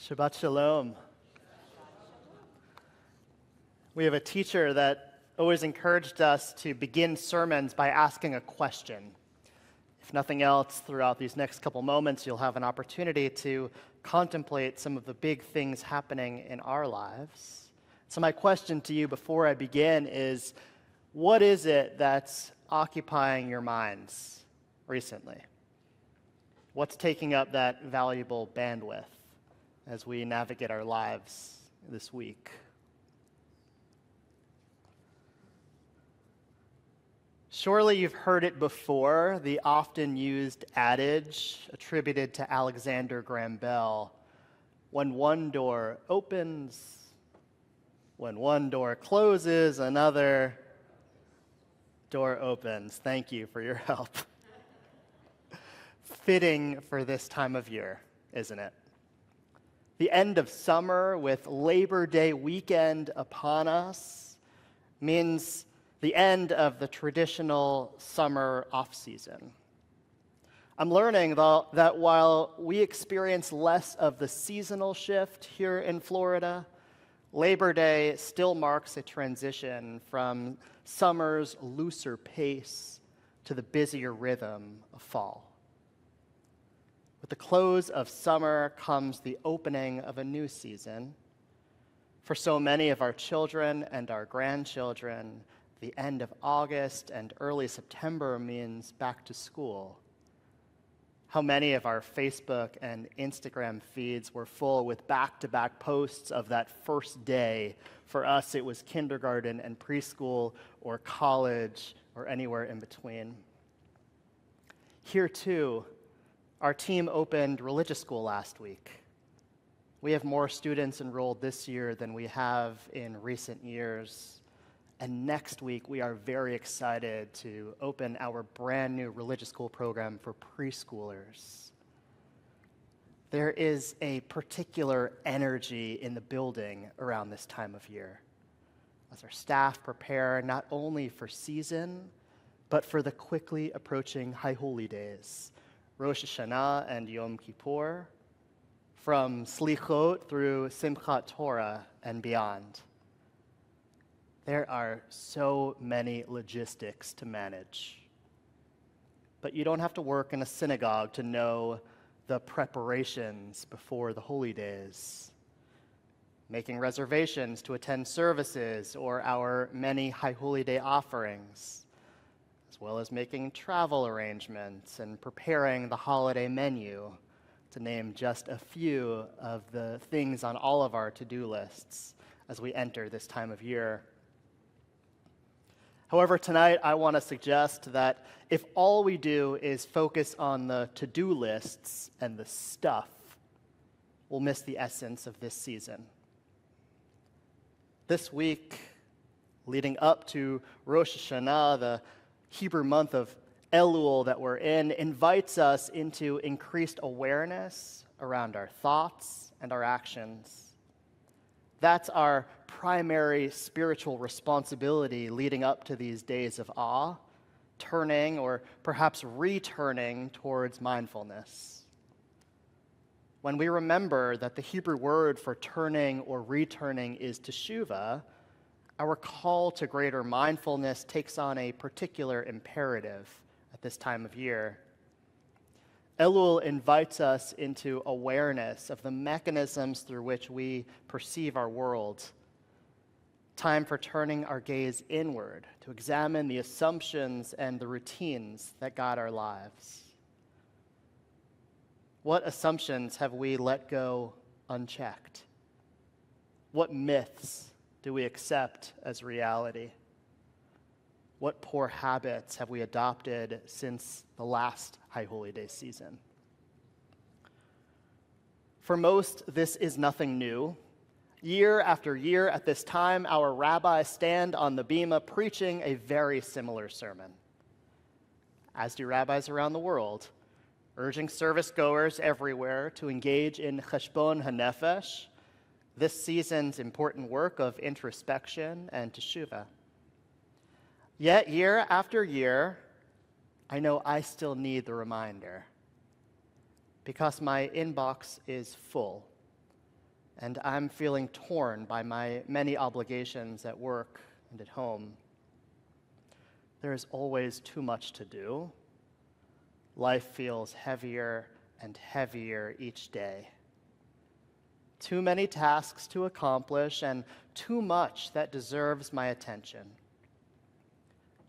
Shabbat Shalom. We have a teacher that always encouraged us to begin sermons by asking a question. If nothing else, throughout these next couple moments, you'll have an opportunity to contemplate some of the big things happening in our lives. So my question to you before I begin is, what is it that's occupying your minds recently? What's taking up that valuable bandwidth as we navigate our lives this week? Surely you've heard it before, the often used adage attributed to Alexander Graham Bell: when one door opens, when one door closes, another door opens. Thank you for your help. Fitting for this time of year, isn't it? The end of summer with Labor Day weekend upon us means the end of the traditional summer off-season. I'm learning, though, that while we experience less of the seasonal shift here in Florida, Labor Day still marks a transition from summer's looser pace to the busier rhythm of fall. With the close of summer comes the opening of a new season. For so many of our children and our grandchildren, the end of August and early September means back to school. How many of our Facebook and Instagram feeds were full with back-to-back posts of that first day? For us, it was kindergarten and preschool or college or anywhere in between. Here, too, our team opened religious school last week. We have more students enrolled this year than we have in recent years. And next week, we are very excited to open our brand new religious school program for preschoolers. There is a particular energy in the building around this time of year, as our staff prepare not only for season, but for the quickly approaching High Holy Days, Rosh Hashanah and Yom Kippur, from Slichot through Simchat Torah and beyond. There are so many logistics to manage. But you don't have to work in a synagogue to know the preparations before the holy days. Making reservations to attend services or our many High Holy Day offerings, as well as making travel arrangements and preparing the holiday menu, to name just a few of the things on all of our to-do lists as we enter this time of year. However, tonight I want to suggest that if all we do is focus on the to-do lists and the stuff, we'll miss the essence of this season. This week, leading up to Rosh Hashanah, the Hebrew month of Elul that we're in, invites us into increased awareness around our thoughts and our actions. That's our primary spiritual responsibility leading up to these days of awe, turning or perhaps returning towards mindfulness. When we remember that the Hebrew word for turning or returning is teshuvah, our call to greater mindfulness takes on a particular imperative at this time of year. Elul invites us into awareness of the mechanisms through which we perceive our world. Time for turning our gaze inward to examine the assumptions and the routines that guide our lives. What assumptions have we let go unchecked? What myths do we accept as reality? What poor habits have we adopted since the last High Holy Day season? For most, this is nothing new. Year after year at this time, our rabbis stand on the bima preaching a very similar sermon, as do rabbis around the world, urging service goers everywhere to engage in cheshbon hanefesh, this season's important work of introspection and teshuvah. Yet year after year, I know I still need the reminder, because my inbox is full and I'm feeling torn by my many obligations at work and at home. There is always too much to do. Life feels heavier and heavier each day. Too many tasks to accomplish and too much that deserves my attention.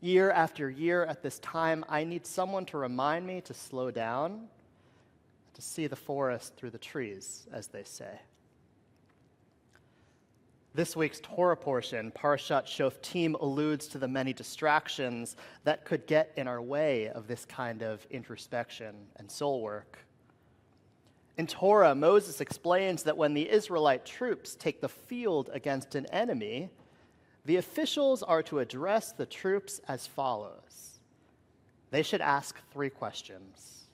Year after year at this time, I need someone to remind me to slow down, to see the forest through the trees, as they say. This week's Torah portion, Parshat Shoftim, alludes to the many distractions that could get in our way of this kind of introspection and soul work. In Torah, Moses explains that when the Israelite troops take the field against an enemy, the officials are to address the troops as follows. They should ask 3 questions.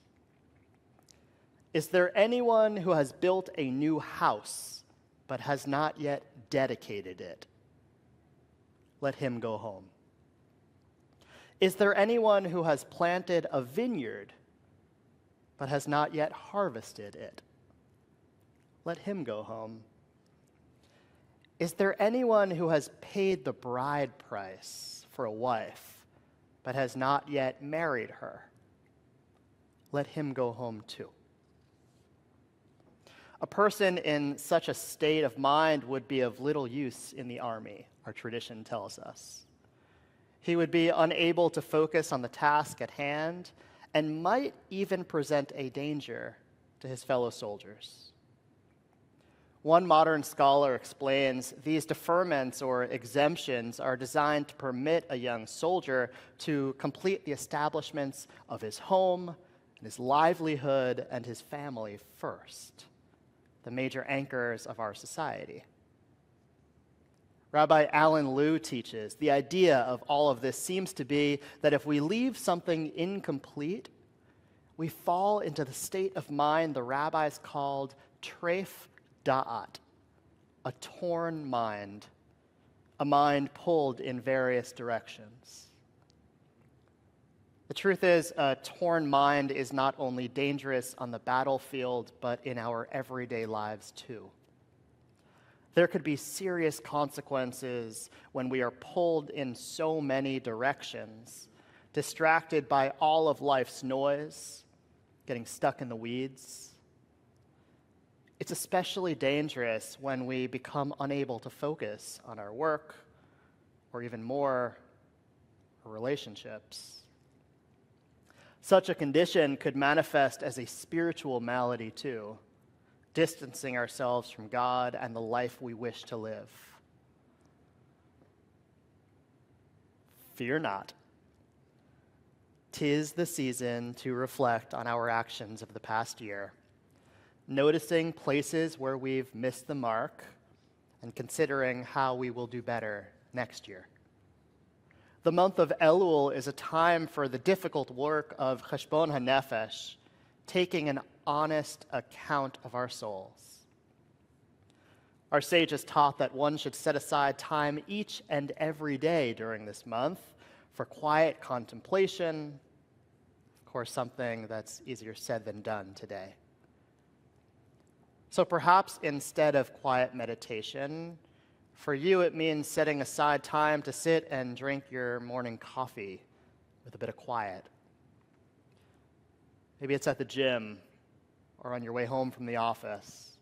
Is there anyone who has built a new house but has not yet dedicated it? Let him go home. Is there anyone who has planted a vineyard but has not yet harvested it? Let him go home. Is there anyone who has paid the bride price for a wife but has not yet married her? Let him go home too. A person in such a state of mind would be of little use in the army, our tradition tells us. He would be unable to focus on the task at hand and might even present a danger to his fellow soldiers. One modern scholar explains these deferments or exemptions are designed to permit a young soldier to complete the establishments of his home, and his livelihood, and his family first, the major anchors of our society. Rabbi Alan Liu teaches the idea of all of this seems to be that if we leave something incomplete, we fall into the state of mind the rabbis called treif da'at, a torn mind, a mind pulled in various directions. The truth is, a torn mind is not only dangerous on the battlefield, but in our everyday lives too. There could be serious consequences when we are pulled in so many directions, distracted by all of life's noise, getting stuck in the weeds. It's especially dangerous when we become unable to focus on our work, or even more, our relationships. Such a condition could manifest as a spiritual malady too, distancing ourselves from God and the life we wish to live. Fear not. 'Tis the season to reflect on our actions of the past year, noticing places where we've missed the mark and considering how we will do better next year. The month of Elul is a time for the difficult work of Cheshbon HaNefesh, taking an honest account of our souls. Our sages taught that one should set aside time each and every day during this month for quiet contemplation, of course, something that's easier said than done today. So perhaps instead of quiet meditation, for you, it means setting aside time to sit and drink your morning coffee with a bit of quiet. Maybe it's at the gym or on your way home from the office.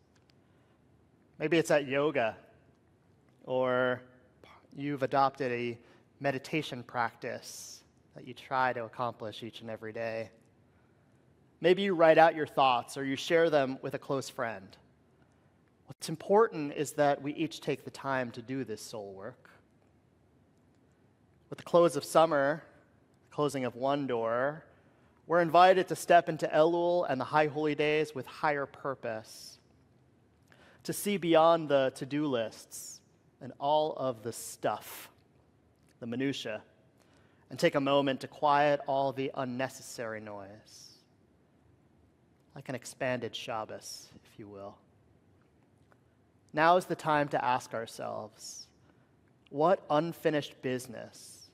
Maybe it's at yoga, or you've adopted a meditation practice that you try to accomplish each and every day. Maybe you write out your thoughts or you share them with a close friend. What's important is that we each take the time to do this soul work. With the close of summer, the closing of one door, we're invited to step into Elul and the High Holy Days with higher purpose, to see beyond the to-do lists and all of the stuff, the minutia, and take a moment to quiet all the unnecessary noise, like an expanded Shabbos, if you will. Now is the time to ask ourselves, what unfinished business,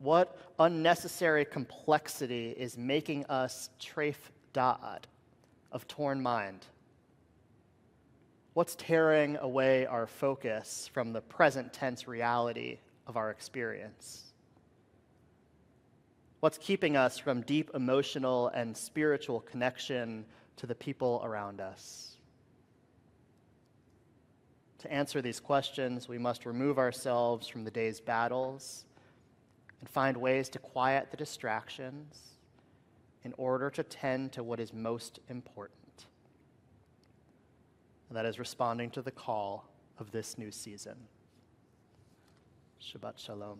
what unnecessary complexity is making us treif da'at, of torn mind? What's tearing away our focus from the present tense reality of our experience? What's keeping us from deep emotional and spiritual connection to the people around us? To answer these questions, we must remove ourselves from the day's battles and find ways to quiet the distractions in order to tend to what is most important. And that is responding to the call of this new season. Shabbat Shalom.